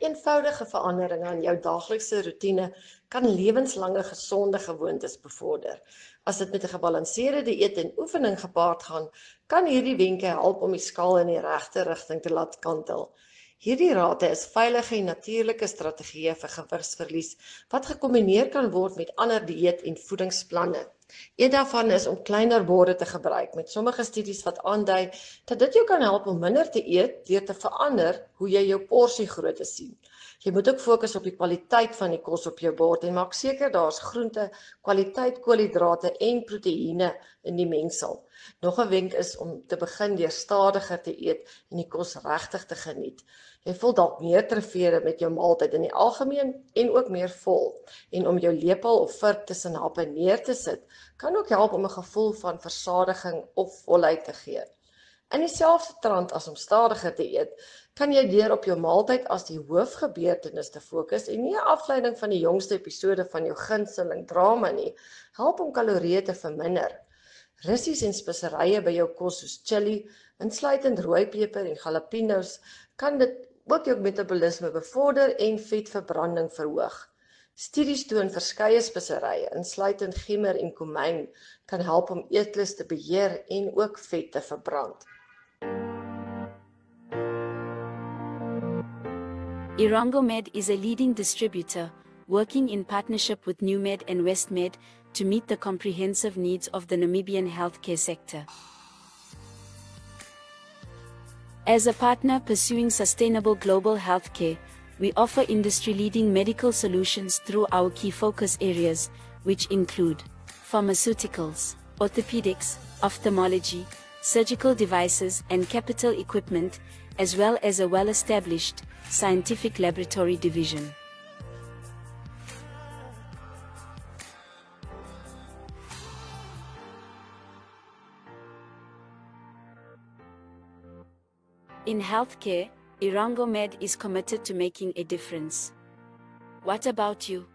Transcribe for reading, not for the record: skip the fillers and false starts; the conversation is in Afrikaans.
Eenvoudige veranderinge aan jou daaglikse roetine kan lewenslange gesonde gewoontes bevorder. As dit met 'n gebalanseerde dieet en oefening gepaard gaan, kan hierdie wenke help om die skaal in die regte rigting te laat kantel. Hierdie rate is veilige en natuurlike strategieë vir gewigsverlies wat gekombineer kan word met ander dieet- en voedingsplanne. Een daarvan is om kleiner borde te gebruik, met sommige studies wat aandui dat dit jou kan help om minder te eet deur te verander hoe jy jou porsiegrootte sien. Jy moet ook fokus op die kwaliteit van die kos op jou bord en maak seker daar's groente, kwaliteit koolhidrate en proteïene in die mengsel. Nog 'n wenk is om te begin deur stadiger te eet en die kos regtig te geniet. Jy voel dalk meer tevrede met jou maaltyd in die algemeen en ook meer vol. En om jou lepel of vork tussen happe neer te sit, kan ook help om 'n gevoel van versadiging of volheid te gee. In dieselfde trant as om stadiger te eet, kan jy deur op jou maaltyd as die hoofgebeurtenis te fokus en nie 'n afleiding van die jongste episode van jou gunsteling drama nie, help om kalorieë te verminder. Russies en speserye by jou kos soos chili, insluitend rooipeper en jalapenos, kan dit ook jou metabolisme bevorder en vetverbranding verhoog. Studies toon verskeie speserye, insluitend gemmer en komyn, kan help om eetlus te beheer en ook vet te verbrand. Irongomed is a leading distributor, working in partnership with NewMed and WestMed to meet the comprehensive needs of the Namibian healthcare sector. As a partner pursuing sustainable global healthcare, we offer industry-leading medical solutions through our key focus areas, which include pharmaceuticals, orthopedics, ophthalmology, surgical devices and capital equipment, as well as a well-established scientific laboratory division. In healthcare, Irongomed is committed to making a difference. What about you?